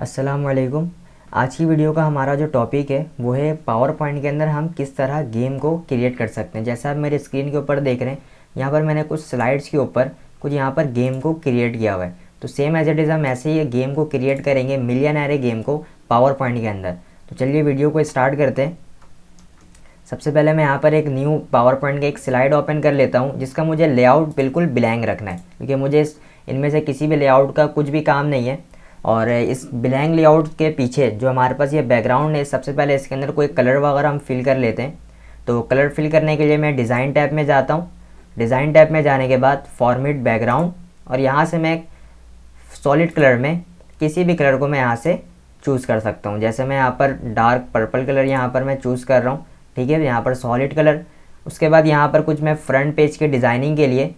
अस्सलामुअलैकुम। आज की वीडियो का हमारा जो टॉपिक है वो है पावर पॉइंट के अंदर हम किस तरह गेम को क्रिएट कर सकते हैं। जैसा आप मेरे स्क्रीन के ऊपर देख रहे हैं, यहाँ पर मैंने कुछ स्लाइड्स के ऊपर कुछ यहाँ पर गेम को क्रिएट किया हुआ है। तो सेम एज इट इज़ हम ऐसे ही गेम को क्रिएट करेंगे, मिलियनेयर गेम को पावर पॉइंट के अंदर। तो चलिए वीडियो को स्टार्ट करते हैं। सबसे पहले मैं यहाँ पर एक न्यू पावर पॉइंट का एक स्लाइड ओपन कर लेता हूँ, जिसका मुझे लेआउट बिल्कुल ब्लैंक रखना है, क्योंकि मुझे इनमें से किसी भी लेआउट का कुछ भी काम नहीं है। और इस ब्लैंक लेआउट के पीछे जो हमारे पास ये बैकग्राउंड है, सबसे पहले इसके अंदर कोई कलर वगैरह हम फिल कर लेते हैं। तो कलर फिल करने के लिए मैं डिज़ाइन टैब में जाता हूँ। डिज़ाइन टैब में जाने के बाद फॉर्मेट बैकग्राउंड, और यहाँ से मैं सॉलिड कलर में किसी भी कलर को मैं यहाँ से चूज़ कर सकता हूँ। जैसे मैं यहाँ पर डार्क पर्पल कलर यहाँ पर मैं चूज़ कर रहा हूँ, ठीक है। यहाँ पर सॉलिड कलर। उसके बाद यहाँ पर कुछ मैं फ्रंट पेज के डिज़ाइनिंग के लिए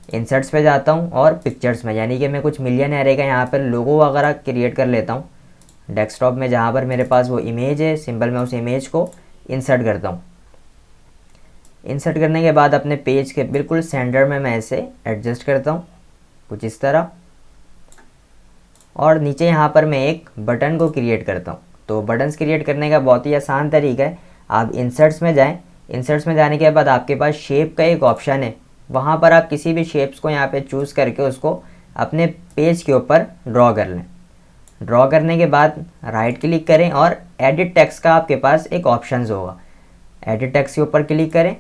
इंसर्ट्स पे जाता हूँ और पिक्चर्स में, यानी कि मैं कुछ मिलियनेयर का यहाँ पर लोगो वगैरह क्रिएट कर लेता हूँ। डेस्कटॉप में जहाँ पर मेरे पास वो इमेज है सिंबल, में उस इमेज को इंसर्ट करता हूँ। इंसर्ट करने के बाद अपने पेज के बिल्कुल सेंटर में मैं इसे एडजस्ट करता हूँ कुछ इस तरह, और नीचे यहाँ पर मैं एक बटन को क्रिएट करता हूँ। तो बटन्स क्रिएट करने का बहुत ही आसान तरीका है। आप इंसर्ट्स में जाएँ। इंसर्ट्स में जाने के बाद आपके पास शेप का एक ऑप्शन है, वहाँ पर आप किसी भी शेप्स को यहाँ पे चूज़ करके उसको अपने पेज के ऊपर ड्रॉ कर लें। ड्रॉ करने के बाद राइट क्लिक करें और एडिट टेक्स्ट का आपके पास एक ऑप्शन होगा। एडिट टेक्स्ट के ऊपर क्लिक करें।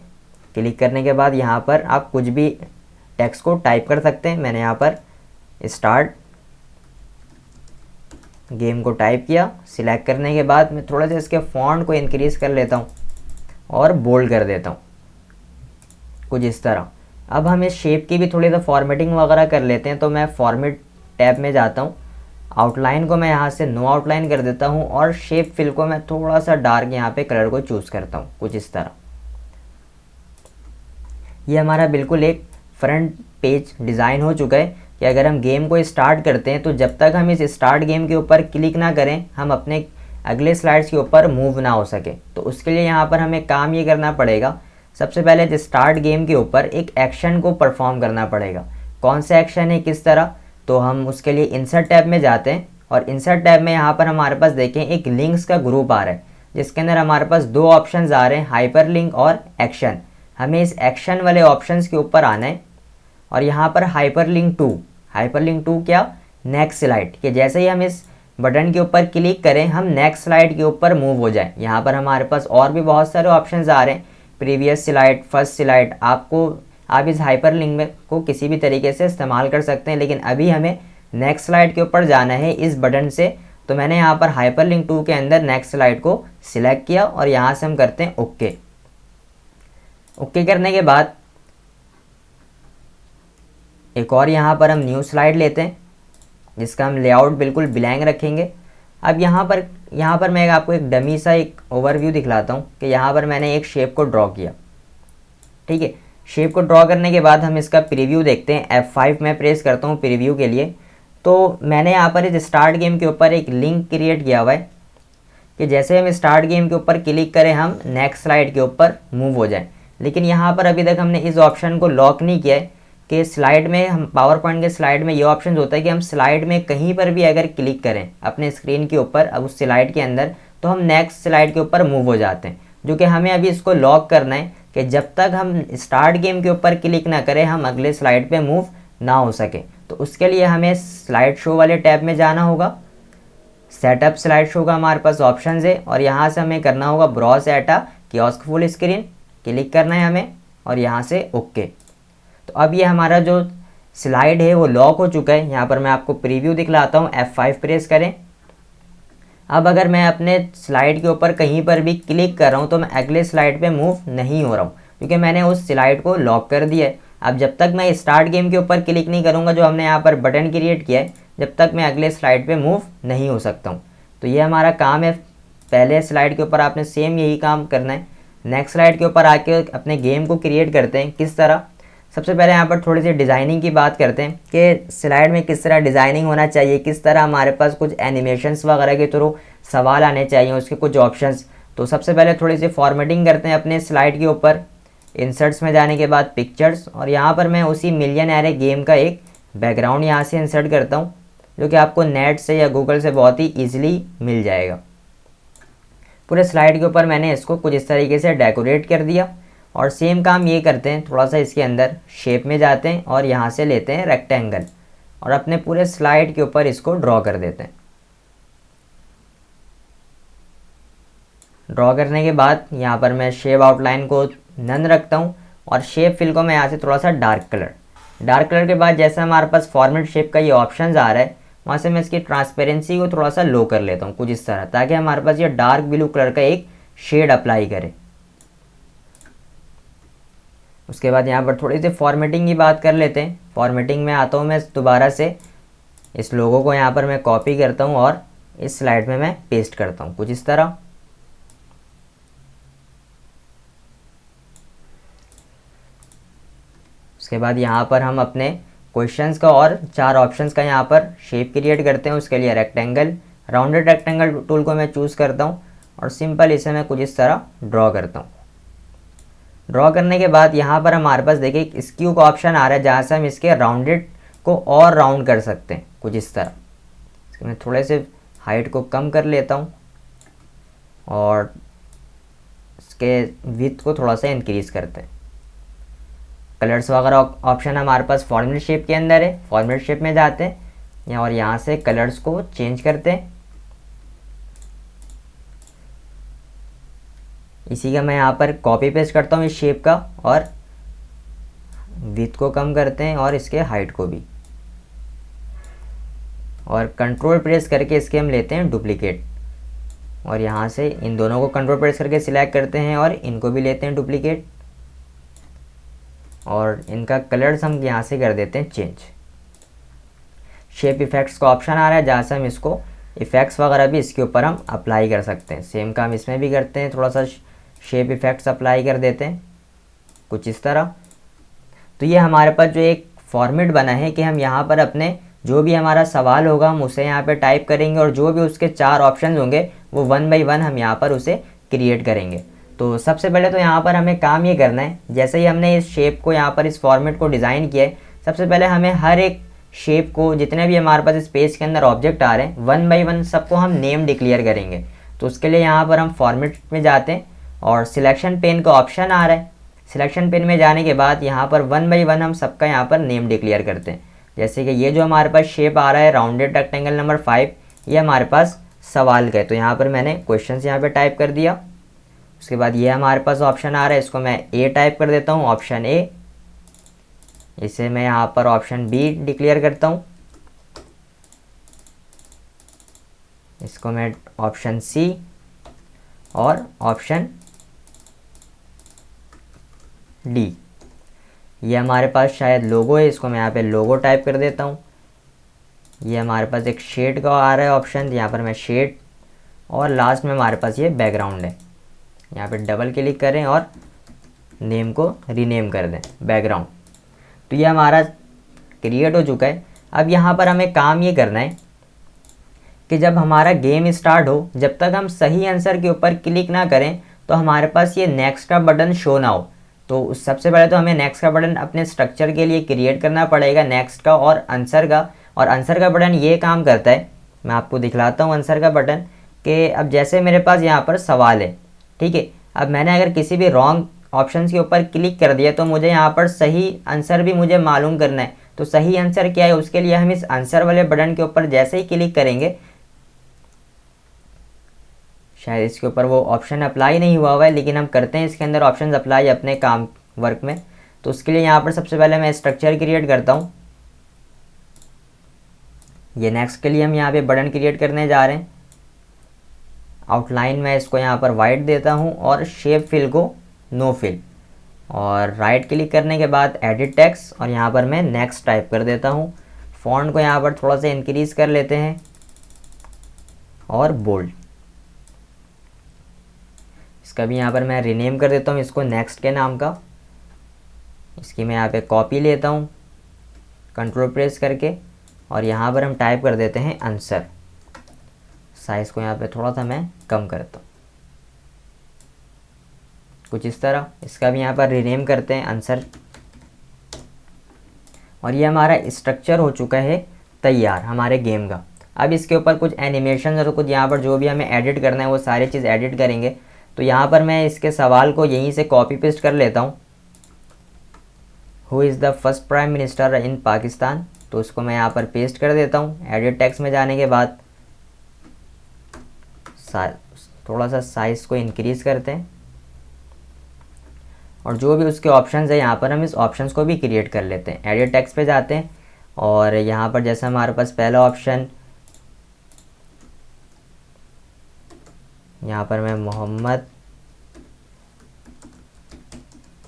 क्लिक करने के बाद यहाँ पर आप कुछ भी टेक्स्ट को टाइप कर सकते हैं। मैंने यहाँ पर स्टार्ट गेम को टाइप किया। सिलेक्ट करने के बाद मैं थोड़ा सा इसके फॉन्ट को इंक्रीज़ कर लेता हूँ और बोल्ड कर देता हूँ कुछ इस तरह। अब हम इस शेप की भी थोड़ी सा फॉर्मेटिंग वगैरह कर लेते हैं। तो मैं फॉर्मेट टैब में जाता हूँ। आउटलाइन को मैं यहाँ से नो आउटलाइन कर देता हूँ, और शेप फिल को मैं थोड़ा सा डार्क यहाँ पे कलर को चूज़ करता हूँ कुछ इस तरह। ये हमारा बिल्कुल एक फ्रंट पेज डिज़ाइन हो चुका है कि अगर हम गेम को स्टार्ट करते हैं तो जब तक हम इस स्टार्ट गेम के ऊपर क्लिक ना करें, हम अपने अगले स्लाइड्स के ऊपर मूव ना हो सके। तो उसके लिए यहाँ पर हमें काम ये करना पड़ेगा, सबसे पहले जो स्टार्ट गेम के ऊपर एक एक्शन को परफॉर्म करना पड़ेगा। कौन सा एक्शन है, किस तरह, तो हम उसके लिए इंसर्ट टैब में जाते हैं। और इंसर्ट टैब में यहाँ पर हमारे पास देखें एक लिंक्स का ग्रुप आ रहा है, जिसके अंदर हमारे पास दो ऑप्शंस आ रहे हैं, हाइपर लिंक और एक्शन। हमें इस एक्शन वाले ऑप्शंस के ऊपर आना है, और यहाँ पर हाइपर लिंक टू क्या, नेक्स्ट स्लाइड, कि जैसे ही हम इस बटन के ऊपर क्लिक करें हम नेक्स्ट स्लाइड के ऊपर मूव हो जाए। यहाँ पर हमारे पास और भी बहुत सारे ऑप्शंस आ रहे हैं, प्रीवियस स्लाइड, फर्स्ट स्लाइड। आप इस हाइपर लिंक में को किसी भी तरीके से इस्तेमाल कर सकते हैं, लेकिन अभी हमें नेक्स्ट स्लाइड के ऊपर जाना है इस बटन से। तो मैंने यहाँ पर हाइपर लिंक 2 के अंदर नेक्स्ट स्लाइड को सिलेक्ट किया, और यहाँ से हम करते हैं ओके। ओके करने के बाद एक और यहाँ पर हम न्यू स्लाइड लेते हैं, जिसका हम लेआउट बिल्कुल ब्लैंक रखेंगे। अब यहाँ पर मैं आपको एक डमी सा एक ओवरव्यू दिखलाता हूँ कि यहाँ पर मैंने एक शेप को ड्रॉ किया, ठीक है। शेप को ड्रॉ करने के बाद हम इसका प्रीव्यू देखते हैं। F5 में प्रेस करता हूँ प्रीव्यू के लिए। तो मैंने यहाँ पर इस स्टार्ट गेम के ऊपर एक लिंक क्रिएट किया हुआ है कि जैसे हम स्टार्ट गेम के ऊपर क्लिक करें हम नेक्स्ट स्लाइड के ऊपर मूव हो जाए। लेकिन यहाँ पर अभी तक हमने इस ऑप्शन को लॉक नहीं किया है कि स्लाइड में, हम पावर पॉइंट के स्लाइड में ये ऑप्शन होता है कि हम स्लाइड में कहीं पर भी अगर क्लिक करें अपने स्क्रीन के ऊपर, अब उस स्लाइड के अंदर, तो हम नेक्स्ट स्लाइड के ऊपर मूव हो जाते हैं। जो कि हमें अभी इसको लॉक करना है कि जब तक हम स्टार्ट गेम के ऊपर क्लिक ना करें हम अगले स्लाइड पे मूव ना हो सके। तो उसके लिए हमें स्लाइड शो वाले टैब में जाना होगा। सेटअप स्लाइड शो का हमारे पास ऑप्शन है, और यहाँ से हमें करना होगा ब्रॉस एटा कियोस्क फुल स्क्रीन, क्लिक करना है हमें, और यहाँ से ओके। तो अब ये हमारा जो स्लाइड है वो लॉक हो चुका है। यहाँ पर मैं आपको प्रीव्यू दिखलाता हूँ। F5 प्रेस करें। अब अगर मैं अपने स्लाइड के ऊपर कहीं पर भी क्लिक कर रहा हूँ तो मैं अगले स्लाइड पे मूव नहीं हो रहा हूँ, क्योंकि मैंने उस स्लाइड को लॉक कर दिया है। अब जब तक मैं स्टार्ट गेम के ऊपर क्लिक नहीं करूँगा, जो हमने यहाँ पर बटन क्रिएट किया है, जब तक मैं अगले स्लाइड पर मूव नहीं हो सकता हूँ। तो ये हमारा काम है। पहले स्लाइड के ऊपर आपने सेम यही काम करना है। नेक्स्ट स्लाइड के ऊपर आके अपने गेम को क्रिएट करते हैं। किस तरह, सबसे पहले यहाँ पर थोड़ी सी डिज़ाइनिंग की बात करते हैं कि स्लाइड में किस तरह डिज़ाइनिंग होना चाहिए, किस तरह हमारे पास कुछ एनिमेशंस वगैरह के थ्रू सवाल आने चाहिए, उसके कुछ ऑप्शंस। तो सबसे पहले थोड़ी सी फॉर्मेटिंग करते हैं अपने स्लाइड के ऊपर। इंसर्ट्स में जाने के बाद पिक्चर्स, और यहाँ पर मैं उसी मिलियनेयर गेम का एक बैकग्राउंड यहाँ से इंसर्ट करता हूँ। जो कि आपको नेट से या गूगल से बहुत ही ईजिली मिल जाएगा। पूरे स्लाइड के ऊपर मैंने इसको कुछ इस तरीके से डेकोरेट कर दिया। और सेम काम ये करते हैं, थोड़ा सा इसके अंदर शेप में जाते हैं और यहाँ से लेते हैं रेक्टेंगल और अपने पूरे स्लाइड के ऊपर इसको ड्रॉ कर देते हैं। ड्रॉ करने के बाद यहाँ पर मैं शेप आउटलाइन को नन रखता हूँ और शेप फिल को मैं यहाँ से थोड़ा सा डार्क कलर के बाद जैसे हमारे पास फॉर्मेट शेप का ये ऑप्शन आ रहा है, वहाँ से मैं इसकी ट्रांसपेरेंसी को थोड़ा सा लो कर लेता हूँ कुछ इस तरह, ताकि हमारे पास ये डार्क ब्लू कलर का एक शेड अप्लाई करे। उसके बाद यहाँ पर थोड़ी सी फॉर्मेटिंग की बात कर लेते हैं। फॉर्मेटिंग में आता हूँ मैं दोबारा से, इस लोगो को यहाँ पर मैं कॉपी करता हूँ और इस स्लाइड में मैं पेस्ट करता हूँ कुछ इस तरह। उसके बाद यहाँ पर हम अपने क्वेश्चंस का और 4 ऑप्शंस का यहाँ पर शेप क्रिएट करते हैं। उसके लिए रेक्टेंगल, राउंडेड रेक्टेंगल टूल को मैं चूज़ करता हूँ और सिंपल इसे मैं कुछ इस तरह ड्रॉ करता हूँ। ड्रॉ करने के बाद यहाँ पर हमारे पास देखिए एक स्क्यू का ऑप्शन आ रहा है, जहाँ से हम इसके राउंडेड को और राउंड कर सकते हैं कुछ इस तरह। इसके मैं थोड़े से हाइट को कम कर लेता हूँ और इसके विड्थ को थोड़ा सा इंक्रीज़ करते हैं। कलर्स वगैरह ऑप्शन हमारे पास फॉर्मेट शेप के अंदर है। फॉर्मेट शेप में जाते हैं और यहाँ से कलर्स को चेंज करते हैं। इसी का मैं यहाँ पर कॉपी पेस्ट करता हूँ इस शेप का और विड्थ को कम करते हैं और इसके हाइट को भी, और कंट्रोल प्रेस करके इसके हम लेते हैं डुप्लीकेट और यहाँ से इन दोनों को कंट्रोल प्रेस करके सिलेक्ट करते हैं और इनको भी लेते हैं डुप्लीकेट और इनका कलर्स हम यहाँ से कर देते हैं चेंज। शेप इफ़ेक्ट्स का ऑप्शन आ रहा है, जहाँ से हम इसको इफ़ेक्ट्स वगैरह भी इसके ऊपर हम अप्लाई कर सकते हैं। सेम काम इसमें भी करते हैं, थोड़ा सा शेप इफ़ेक्ट्स अप्लाई कर देते हैं कुछ इस तरह। तो ये हमारे पास जो एक फॉर्मेट बना है कि हम यहाँ पर अपने जो भी हमारा सवाल होगा हम उसे यहाँ पे टाइप करेंगे और जो भी उसके 4 ऑप्शन होंगे वो 1 बाय 1 हम यहाँ पर उसे क्रिएट करेंगे। तो सबसे पहले तो यहाँ पर हमें काम ये करना है, जैसे ही हमने इस शेप को यहाँ पर इस फॉर्मेट को डिज़ाइन किया है, सबसे पहले हमें हर एक शेप को, जितने भी हमारे पास इस पेज के अंदर ऑब्जेक्ट आ रहे हैं, 1 बाय 1 सबको हम नेम डिक्लेयर करेंगे। तो उसके लिए यहाँ पर हम फॉर्मेट में जाते हैं और सिलेक्शन पेन का ऑप्शन आ रहा है। सिलेक्शन पेन में जाने के बाद यहाँ पर 1 बाय 1 हम सबका यहाँ पर नेम डिक्लेयर करते हैं। जैसे कि ये जो हमारे पास शेप आ रहा है राउंडेड रेक्टेंगल नंबर 5, ये हमारे पास सवाल का है, तो यहाँ पर मैंने क्वेश्चन यहाँ पर टाइप कर दिया। उसके बाद ये हमारे पास ऑप्शन आ रहा है, इसको मैं ए टाइप कर देता हूँ, ऑप्शन ए। इसे मैं यहाँ पर ऑप्शन बी डिक्लेयर करता हूँ, इसको मैं ऑप्शन सी और ऑप्शन डी। ये हमारे पास शायद लोगो है, इसको मैं यहाँ पे लोगो टाइप कर देता हूँ। ये हमारे पास एक शेड का आ रहा है ऑप्शन, यहाँ पर मैं शेड, और लास्ट में हमारे पास ये बैकग्राउंड है। यहाँ पे डबल क्लिक करें और नेम को रीनेम कर दें बैकग्राउंड। तो ये हमारा क्रिएट हो चुका है। अब यहाँ पर हमें काम ये करना है कि जब हमारा गेम स्टार्ट हो, जब तक हम सही आंसर के ऊपर क्लिक ना करें तो हमारे पास ये नेक्स्ट का बटन शो ना हो। तो सबसे पहले तो हमें नेक्स्ट का बटन अपने स्ट्रक्चर के लिए क्रिएट करना पड़ेगा, नेक्स्ट का और आंसर का। और आंसर का बटन ये काम करता है, मैं आपको दिखलाता हूँ आंसर का बटन, कि अब जैसे मेरे पास यहाँ पर सवाल है, ठीक है, अब मैंने अगर किसी भी रॉन्ग ऑप्शन के ऊपर क्लिक कर दिया तो मुझे यहाँ पर सही आंसर भी मुझे मालूम करना है। तो सही आंसर क्या है, उसके लिए हम इस आंसर वाले बटन के ऊपर जैसे ही क्लिक करेंगे, शायद इसके ऊपर वो ऑप्शन अप्लाई नहीं हुआ है, लेकिन हम करते हैं इसके अंदर ऑप्शन अप्लाई अपने काम वर्क में। तो उसके लिए यहाँ पर सबसे पहले मैं स्ट्रक्चर क्रिएट करता हूँ। ये नेक्स्ट के लिए हम यहाँ पे बटन क्रिएट करने जा रहे हैं। आउटलाइन में इसको यहाँ पर वाइट देता हूँ और शेप फिल को नो फिल, और राइट क्लिक करने के बाद एडिट टेक्स्ट, और यहाँ पर मैं नेक्स्ट टाइप कर देता हूँ। फॉन्ट को यहाँ पर थोड़ा सा इंक्रीज कर लेते हैं और बोल्ड। इसका भी यहाँ पर मैं रीनेम कर देता हूँ इसको नेक्स्ट के नाम का। इसकी मैं यहाँ पे कॉपी लेता हूँ कंट्रोल प्रेस करके, और यहाँ पर हम टाइप कर देते हैं आंसर। साइज़ को यहाँ पे थोड़ा सा मैं कम करता हूँ कुछ इस तरह। इसका भी यहाँ पर रीनेम करते हैं आंसर। और ये हमारा स्ट्रक्चर हो चुका है तैयार हमारे गेम का। अब इसके ऊपर कुछ एनिमेशन और कुछ यहाँ पर जो भी हमें एडिट करना है वो सारी चीज़ एडिट करेंगे। तो यहाँ पर मैं इसके सवाल को यहीं से कॉपी पेस्ट कर लेता हूँ, who is the first prime minister in Pakistan. तो उसको मैं यहाँ पर पेस्ट कर देता हूँ। एडिट टेक्स्ट में जाने के बाद थोड़ा सा साइज़ को इंक्रीज़ करते हैं और जो भी उसके ऑप्शंस है यहाँ पर हम इस ऑप्शंस को भी क्रिएट कर लेते हैं। एडिट टेक्स्ट पे जाते हैं और यहाँ पर जैसे हमारे पास पहला ऑप्शन, यहाँ पर मैं मोहम्मद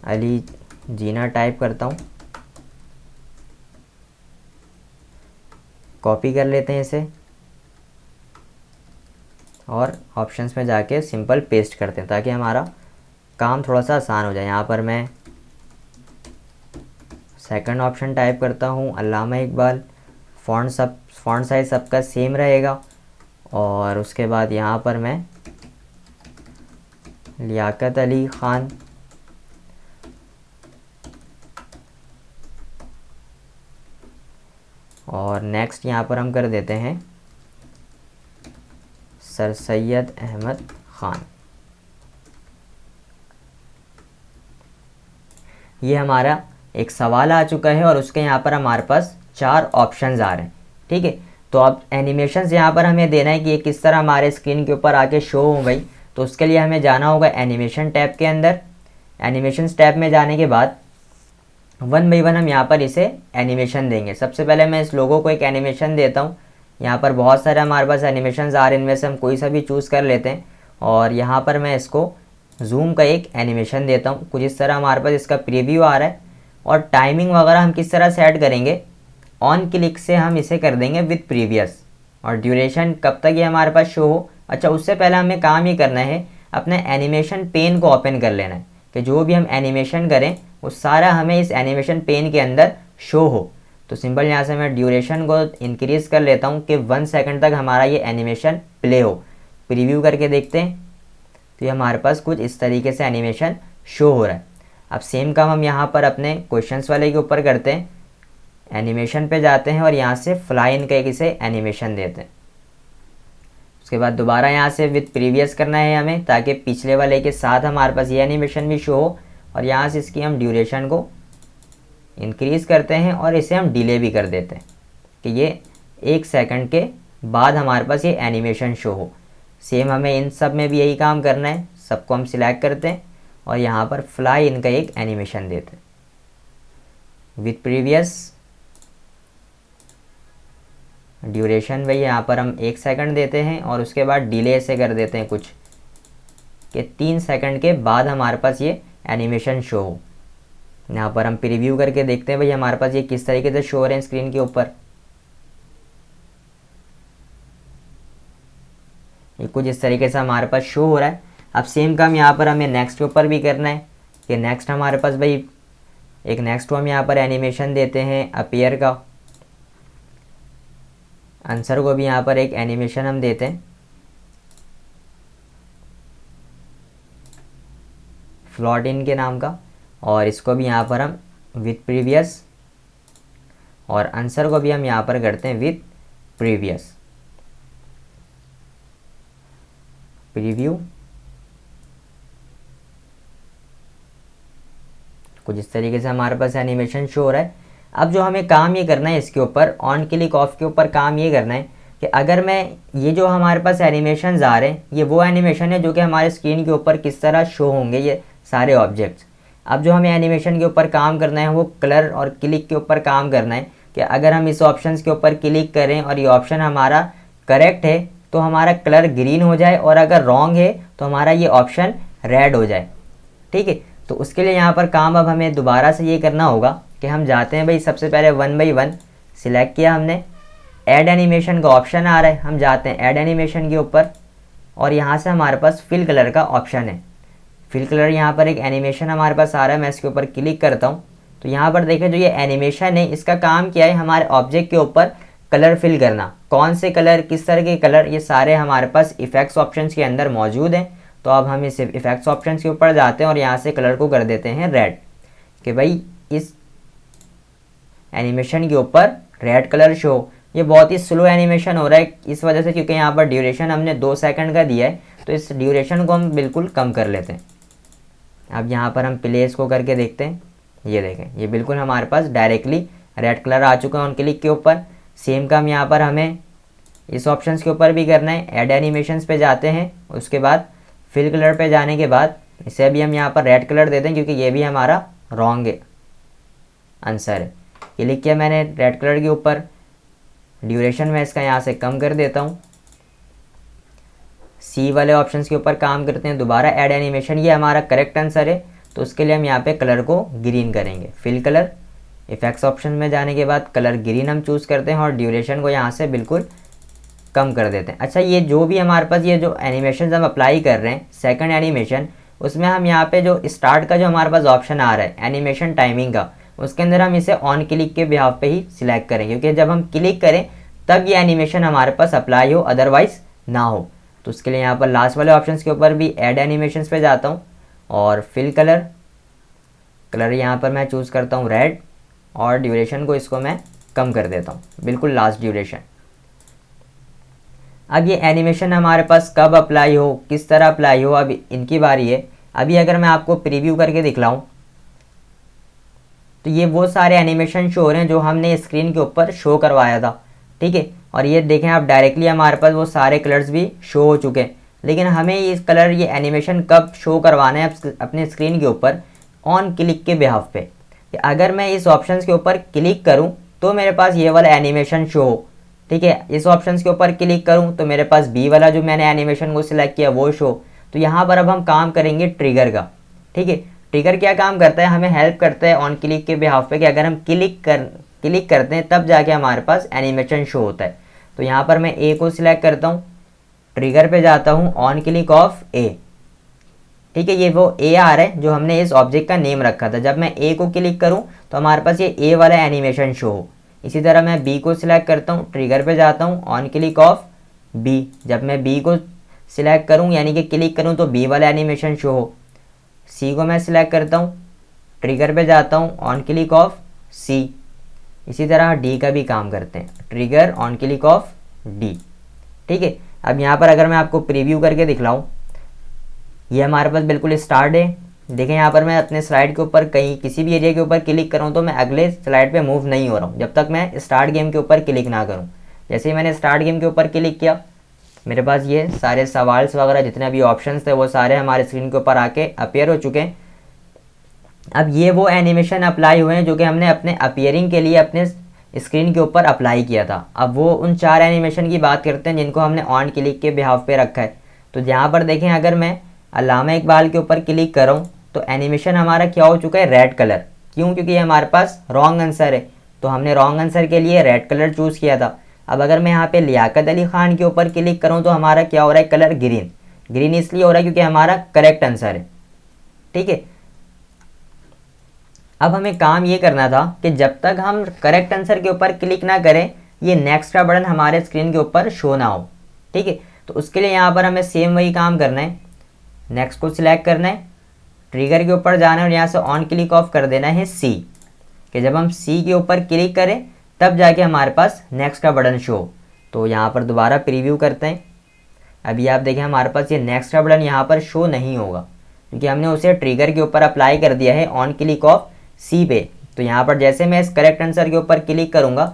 अली जीना टाइप करता हूँ, कॉपी कर लेते हैं इसे और ऑप्शंस में जाके सिंपल पेस्ट करते हैं ताकि हमारा काम थोड़ा सा आसान हो जाए। यहाँ पर मैं सेकंड ऑप्शन टाइप करता हूँ, अल्लामा इकबाल। फ़ॉन्ट साइज़ सबका सेम रहेगा और उसके बाद यहाँ पर मैं लियाकत अली ख़ान, और नेक्स्ट यहाँ पर हम कर देते हैं सर सैयद अहमद ख़ान। ये हमारा एक सवाल आ चुका है और उसके यहाँ पर हमारे पास 4 ऑप्शंस आ रहे हैं। ठीक है, तो अब एनिमेशंस यहाँ पर हमें देना है कि ये किस तरह हमारे स्क्रीन के ऊपर आके शो हो भाई। तो उसके लिए हमें जाना होगा एनिमेशन टैब के अंदर। एनिमेशन टैब में जाने के बाद 1 बाई 1 हम यहाँ पर इसे एनिमेशन देंगे। सबसे पहले मैं इस लोगों को एक एनिमेशन देता हूँ। यहाँ पर बहुत सारे हमारे पास एनिमेशंस आ रहे हैं, इनमें से हम कोई सा भी चूज़ कर लेते हैं और यहाँ पर मैं इसको जूम का एक एनिमेशन देता हूँ। कुछ इस तरह हमारे पास इसका प्रीव्यू आ रहा है और टाइमिंग वगैरह हम किस तरह सेट करेंगे, ऑन क्लिक से हम इसे कर देंगे विद प्रीवियस, और ड्यूरेशन कब तक ये हमारे पास शो हो। अच्छा, उससे पहले हमें काम ये करना है, अपने एनिमेशन पेन को ओपन कर लेना है कि जो भी हम एनिमेशन करें वो सारा हमें इस एनिमेशन पेन के अंदर शो हो। तो सिंपल यहाँ से मैं ड्यूरेशन को इंक्रीज़ कर लेता हूँ कि 1 सेकंड तक हमारा ये एनिमेशन प्ले हो। प्रीव्यू करके देखते हैं तो ये हमारे पास कुछ इस तरीके से एनिमेशन शो हो रहा है। अब सेम काम हम यहाँ पर अपने क्वेश्चंस वाले के ऊपर करते हैं। एनिमेशन पे जाते हैं और यहाँ से फ्लाई इन का एक इसे एनिमेशन देते हैं। उसके बाद दोबारा यहाँ से विद प्रीवियस करना है हमें, ताकि पिछले वाले के साथ हमारे पास ये एनिमेशन भी शो हो। और यहाँ से इसकी हम ड्यूरेशन को इंक्रीज़ करते हैं और इसे हम डिले भी कर देते हैं कि ये 1 सेकंड के बाद हमारे पास ये एनिमेशन शो हो। सेम हमें इन सब में भी यही काम करना है। सबको हम सिलेक्ट करते हैं और यहाँ पर फ्लाई इनका एक एनिमेशन देते हैं विथ प्रीवियस। ड्यूरेशन भाई यहाँ पर हम 1 सेकंड देते हैं और उसके बाद डिले से कर देते हैं कुछ कि 3 सेकंड के बाद हमारे पास ये एनिमेशन शो हो। यहाँ पर हम प्रीव्यू करके देखते हैं भाई हमारे पास ये किस तरीके से शो हो रहे हैं स्क्रीन के ऊपर। ये कुछ इस तरीके से हमारे पास शो हो रहा है। अब सेम काम यहाँ पर हमें नेक्स्ट के ऊपर भी करना है कि नेक्स्ट हमारे पास भाई एक नेक्स्ट को हम यहाँ पर एनिमेशन देते हैं अपीयर का। आंसर को भी यहाँ पर एक एनिमेशन हम देते हैं फ्लॉट इन के नाम का, और इसको भी यहाँ पर हम विथ प्रीवियस, और आंसर को भी हम यहाँ पर करते हैं विथ प्रीवियस। प्रीव्यू कुछ इस तरीके से हमारे पास एनिमेशन शो हो रहा है। अब जो हमें काम ये करना है इसके ऊपर ऑन क्लिक ऑफ के ऊपर काम ये करना है कि अगर मैं ये जो हमारे पास एनिमेशन आ रहे हैं ये वो एनिमेशन है जो कि हमारे स्क्रीन के ऊपर किस तरह शो होंगे ये सारे ऑब्जेक्ट्स। अब जो हमें एनिमेशन के ऊपर काम करना है वो कलर और क्लिक के ऊपर काम करना है कि अगर हम इस ऑप्शन के ऊपर क्लिक करें और ये ऑप्शन हमारा करेक्ट है तो हमारा कलर ग्रीन हो जाए, और अगर रॉन्ग है तो हमारा ये ऑप्शन रेड हो जाए। ठीक है, तो उसके लिए यहाँ पर काम अब हमें दोबारा से ये करना होगा कि हम जाते हैं भाई सबसे पहले 1 बाई 1 सिलेक्ट किया हमने, ऐड एनिमेशन का ऑप्शन आ रहा है, हम जाते हैं ऐड एनिमेशन के ऊपर और यहाँ से हमारे पास फिल कलर का ऑप्शन है। फिल कलर यहाँ पर एक एनिमेशन हमारे पास आ रहा है, मैं इसके ऊपर क्लिक करता हूँ तो यहाँ पर देखें जो ये एनिमेशन है इसका काम क्या है, हमारे ऑब्जेक्ट के ऊपर कलर फिल करना। कौन से कलर, किस तरह के कलर, ये सारे हमारे पास इफेक्ट्स ऑप्शंस के अंदर मौजूद हैं। तो अब हम इस इफेक्ट्स ऑप्शंस के ऊपर जाते हैं और यहाँ से कलर को कर देते हैं रेड, कि भाई इस एनिमेशन के ऊपर रेड कलर शो। ये बहुत ही स्लो एनिमेशन हो रहा है इस वजह से, क्योंकि यहाँ पर ड्यूरेशन हमने 2 सेकंड का दिया है, तो इस ड्यूरेशन को हम बिल्कुल कम कर लेते हैं। अब यहाँ पर हम प्ले इसको करके देखते हैं। ये देखें, ये बिल्कुल हमारे पास डायरेक्टली रेड कलर आ चुका है ऑन क्लिक के ऊपर। सेम काम यहाँ पर हमें इस ऑप्शंस के ऊपर भी करना है। ऐड एनिमेशंस पे जाते हैं, उसके बाद फिल कलर पे जाने के बाद इसे भी हम यहाँ पर रेड कलर देते हैं, क्योंकि ये भी हमारा रॉन्ग आंसर है। क्लिक किया मैंने रेड कलर के ऊपर। ड्यूरेशन में इसका यहाँ से कम कर देता हूँ। सी वाले ऑप्शंस के ऊपर काम करते हैं, दोबारा ऐड एनिमेशन, ये हमारा करेक्ट आंसर है, तो उसके लिए हम यहाँ पे कलर को ग्रीन करेंगे। फिल कलर, इफेक्ट्स ऑप्शन में जाने के बाद कलर ग्रीन हम चूज़ करते हैं और ड्यूरेशन को यहाँ से बिल्कुल कम कर देते हैं। अच्छा, ये जो भी हमारे पास ये जो एनिमेशन हम अप्लाई कर रहे हैं सेकंड एनिमेशन, उसमें हम यहाँ पे जो स्टार्ट का जो हमारे पास ऑप्शन आ रहा है एनिमेशन टाइमिंग का, उसके अंदर हम इसे ऑन क्लिक के बिहाफ पे ही सिलेक्ट करेंगे, क्योंकि जब हम क्लिक करें तब ये एनिमेशन हमारे पास अप्लाई हो, अदरवाइज ना हो। तो उसके लिए यहाँ पर लास्ट वाले ऑप्शंस के ऊपर भी ऐड एनिमेशंस पे जाता हूँ और फिल कलर, कलर यहाँ पर मैं चूज़ करता हूँ रेड और ड्यूरेशन को इसको मैं कम कर देता हूँ, बिल्कुल लास्ट ड्यूरेशन। अब ये एनिमेशन हमारे पास कब अप्लाई हो, किस तरह अप्लाई हो, अब इनकी बारी है। अभी अगर मैं आपको प्रीव्यू करके दिखलाऊं तो ये वो सारे एनिमेशन शो हो रहे हैं जो हमने स्क्रीन के ऊपर शो करवाया था, ठीक है। और ये देखें आप, डायरेक्टली हमारे पास वो सारे कलर्स भी शो हो चुके हैं। लेकिन हमें इस कलर ये एनिमेशन कब शो करवाना है अपने स्क्रीन के ऊपर, ऑन क्लिक के बिहाफ पे। अगर मैं इस ऑप्शन के ऊपर क्लिक करूँ तो मेरे पास ये वाला एनिमेशन शो हो, ठीक है। इस ऑप्शन के ऊपर क्लिक करूं तो मेरे पास बी वाला जो मैंने एनिमेशन को सिलेक्ट किया वो शो। तो यहाँ पर अब हम काम करेंगे ट्रिगर का, ठीक है। ट्रिगर क्या काम करता है, हमें हेल्प करता है ऑन क्लिक के बिहाफ पे कि अगर हम क्लिक करते हैं तब जाके हमारे पास एनिमेशन शो होता है। तो यहाँ पर मैं ए को सिलेक्ट करता हूँ, ट्रिगर पे जाता हूँ, ऑन क्लिक ऑफ ए, ठीक है। ये वो ए आ रहा है जो हमने इस ऑब्जेक्ट का नेम रखा था। जब मैं ए को क्लिक करूँ तो हमारे पास ये ए वाला एनिमेशन शो हो। इसी तरह मैं बी को सिलेक्ट करता हूँ, ट्रिगर पे जाता हूँ, ऑन क्लिक ऑफ बी। जब मैं बी को सिलेक्ट करूँ यानी कि क्लिक करूँ तो बी वाला एनिमेशन शो हो। सी को मैं सिलेक्ट करता हूँ, ट्रिगर पे जाता हूँ, ऑन क्लिक ऑफ सी। इसी तरह डी का भी काम करते हैं, trigger, on click of D, ठीक है। अब यहाँ पर अगर मैं आपको प्रीव्यू करके दिखलाऊँ, ये हमारे पास बिल्कुल स्टार्ट है। देखें यहाँ पर मैं अपने स्लाइड के ऊपर कहीं किसी भी एरिया के ऊपर क्लिक करूँ तो मैं अगले स्लाइड पे मूव नहीं हो रहा हूँ जब तक मैं स्टार्ट गेम के ऊपर क्लिक ना करूँ। जैसे ही मैंने स्टार्ट गेम के ऊपर क्लिक किया, मेरे पास ये सारे सवाल्स वगैरह जितने भी ऑप्शंस थे वो सारे हमारे स्क्रीन के ऊपर आके अपीयर हो चुके हैं। अब ये वो एनिमेशन अप्लाई हुए हैं जो कि हमने अपने अपीयरिंग के लिए अपने स्क्रीन के ऊपर अप्लाई किया था। अब वो उन 4 एनिमेशन की बात करते हैं जिनको हमने ऑन क्लिक के बिहाफ पे रखा है। तो यहाँ पर देखें, अगर मैं अल्लामा इकबाल के ऊपर क्लिक कर रहा हूँ तो एनिमेशन हमारा क्या हो चुका है, रेड कलर। क्यों? क्योंकि ये हमारे पास रॉन्ग आंसर है, तो हमने रॉन्ग आंसर के लिए रेड कलर चूज़ किया था। अब अगर मैं यहाँ पे लियाकत अली खान के ऊपर क्लिक करूँ तो हमारा क्या हो रहा है, कलर ग्रीन। ग्रीन इसलिए हो रहा है क्योंकि हमारा करेक्ट आंसर है, ठीक है। अब हमें काम ये करना था कि जब तक हम करेक्ट आंसर के ऊपर क्लिक ना करें ये नेक्स्ट का बटन हमारे स्क्रीन के ऊपर शो ना हो, ठीक है। तो उसके लिए यहाँ पर हमें सेम वही काम करना है, नेक्स्ट को सिलेक्ट करना है, ट्रिगर के ऊपर जाना है और यहाँ से ऑन क्लिक ऑफ कर देना है सी, कि जब हम सी के ऊपर क्लिक करें तब जाके हमारे पास नेक्स्ट का बटन शो। तो यहाँ पर दोबारा प्रीव्यू करते हैं। अभी आप देखें हमारे पास ये नेक्स्ट का बटन यहाँ पर शो नहीं होगा क्योंकि हमने उसे ट्रिगर के ऊपर अप्लाई कर दिया है ऑन क्लिक ऑफ सी पे। तो यहाँ पर जैसे मैं इस करेक्ट आंसर के ऊपर क्लिक करूँगा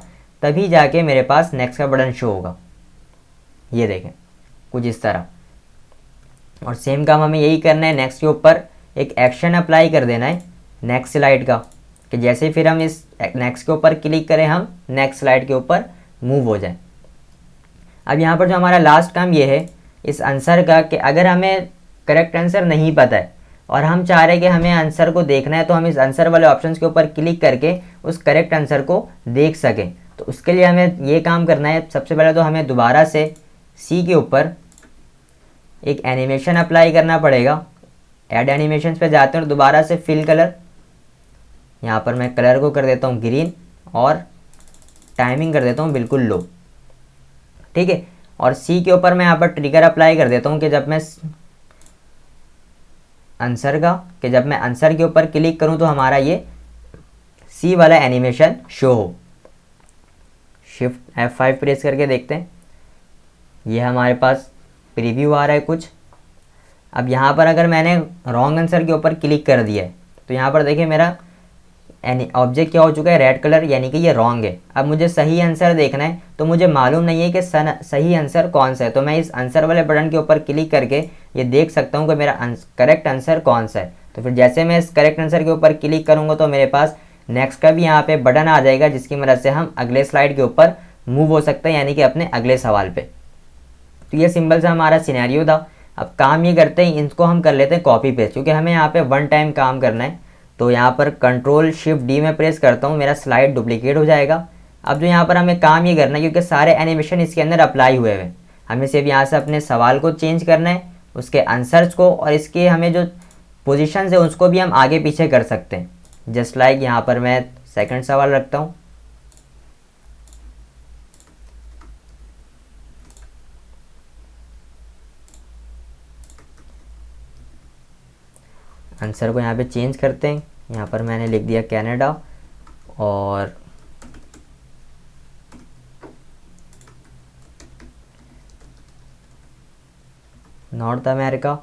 तभी जाके मेरे पास नेक्स्ट का बटन शो होगा। ये देखें कुछ इस तरह। और सेम काम हमें यही करना है, नेक्स्ट के ऊपर एक एक्शन अप्लाई कर देना है नेक्स्ट स्लाइड का, कि जैसे फिर हम इस नेक्स्ट के ऊपर क्लिक करें हम नेक्स्ट स्लाइड के ऊपर मूव हो जाए। अब यहाँ पर जो हमारा लास्ट काम ये है इस आंसर का, कि अगर हमें करेक्ट आंसर नहीं पता है और हम चाह रहे हैं कि हमें आंसर को देखना है तो हम इस आंसर वाले ऑप्शंस के ऊपर क्लिक करके उस करेक्ट आंसर को देख सकें। तो उसके लिए हमें ये काम करना है, सबसे पहले तो हमें दोबारा से सी के ऊपर एक एनिमेशन अप्लाई करना पड़ेगा। ऐड एनिमेशन पे जाते हैं और दोबारा से फिल कलर, यहाँ पर मैं कलर को कर देता हूँ ग्रीन और टाइमिंग कर देता हूँ बिल्कुल लो, ठीक है। और सी के ऊपर मैं यहाँ पर ट्रिगर अप्लाई कर देता हूँ कि जब मैं आंसर के ऊपर क्लिक करूँ तो हमारा ये सी वाला animation show shift F5 press करके देखते हैं। ये हमारे पास प्रीव्यू आ रहा है कुछ। अब यहाँ पर अगर मैंने रॉन्ग आंसर के ऊपर क्लिक कर दिया है तो यहाँ पर देखिए मेरा ऑब्जेक्ट क्या हो चुका है, रेड कलर, यानी कि ये रॉन्ग है। अब मुझे सही आंसर देखना है तो मुझे मालूम नहीं है कि सही आंसर कौन सा है, तो मैं इस आंसर वाले बटन के ऊपर क्लिक करके ये देख सकता हूँ कि मेरा करेक्ट आंसर कौन सा है। तो फिर जैसे मैं इस करेक्ट आंसर के ऊपर क्लिक करूँगा तो मेरे पास नेक्स्ट का भी यहाँ पे बटन आ जाएगा, जिसकी मदद से हम अगले स्लाइड के ऊपर मूव हो सकते हैं, यानी कि अपने अगले सवाल पे। तो ये सिंपल सा हमारा सिनेरियो था। अब काम ये करते हैं, इनको हम कर लेते हैं कॉपी पेस्ट, क्योंकि हमें यहाँ पे वन टाइम काम करना है। तो यहाँ पर कंट्रोल शिफ्ट डी में प्रेस करता हूँ, मेरा स्लाइड डुप्लीकेट हो जाएगा। अब जो यहाँ पर हमें काम ये करना है, क्योंकि सारे एनिमेशन इसके अंदर अप्लाई हुए हुए, हमें सिर्फ यहाँ से अपने सवाल को चेंज करना है, उसके आंसर्स को, और इसके हमें जो पोजीशन है उसको भी हम आगे पीछे कर सकते हैं। जस्ट लाइक यहाँ पर मैं सेकंड सवाल रखता हूँ। आंसर को यहाँ पे चेंज करते हैं। यहाँ पर मैंने लिख दिया कनाडा और नॉर्थ अमेरिका,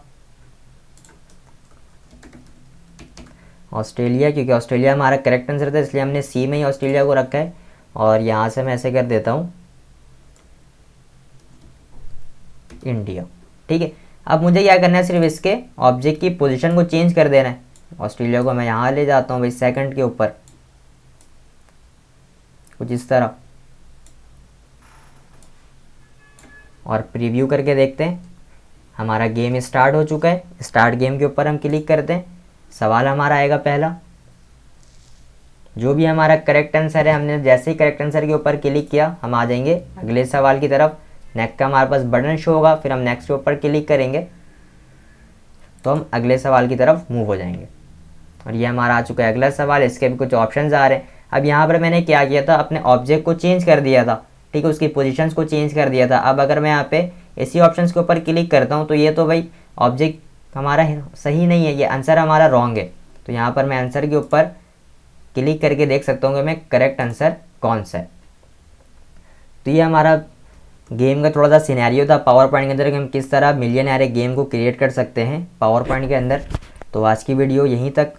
ऑस्ट्रेलिया, क्योंकि ऑस्ट्रेलिया हमारा करेक्ट आंसर था इसलिए हमने सी में ही ऑस्ट्रेलिया को रखा है। और यहाँ से मैं ऐसे कर देता हूँ इंडिया। ठीक है, अब मुझे क्या करना है, सिर्फ इसके ऑब्जेक्ट की पोजीशन को चेंज कर देना है। ऑस्ट्रेलिया को मैं यहाँ ले जाता हूँ भाई सेकंड के ऊपर, कुछ इस तरह, और प्रीव्यू करके देखते हैं। हमारा गेम स्टार्ट हो चुका है। स्टार्ट गेम के ऊपर हम क्लिक करते हैं। सवाल हमारा आएगा पहला, जो भी हमारा करेक्ट आंसर है, हमने जैसे ही करेक्ट आंसर के ऊपर क्लिक किया हम आ जाएंगे अगले सवाल की तरफ। नेक्स्ट का हमारे पास बटन शो होगा, फिर हम नेक्स्ट के ऊपर क्लिक करेंगे तो हम अगले सवाल की तरफ मूव हो जाएंगे। और ये हमारा आ चुका है अगला सवाल। इसके भी कुछ ऑप्शंस आ रहे हैं। अब यहाँ पर मैंने क्या किया था, अपने ऑब्जेक्ट को चेंज कर दिया था। ठीक है, उसकी पोजीशंस को चेंज कर दिया था। अब अगर मैं यहाँ पे इसी ऑप्शंस के ऊपर क्लिक करता हूँ तो ये तो भाई ऑब्जेक्ट हमारा सही नहीं है, ये आंसर हमारा रॉन्ग है। तो यहाँ पर मैं आंसर के ऊपर क्लिक करके देख सकता हूँ कि मैं करेक्ट आंसर कौन सा है। तो ये हमारा गेम का थोड़ा सा सिनेरियो था पावर पॉइंट के अंदर कि हम किस तरह मिलियन एरे गेम को क्रिएट कर सकते हैं पावर पॉइंट के अंदर। तो आज की वीडियो यहीं तक।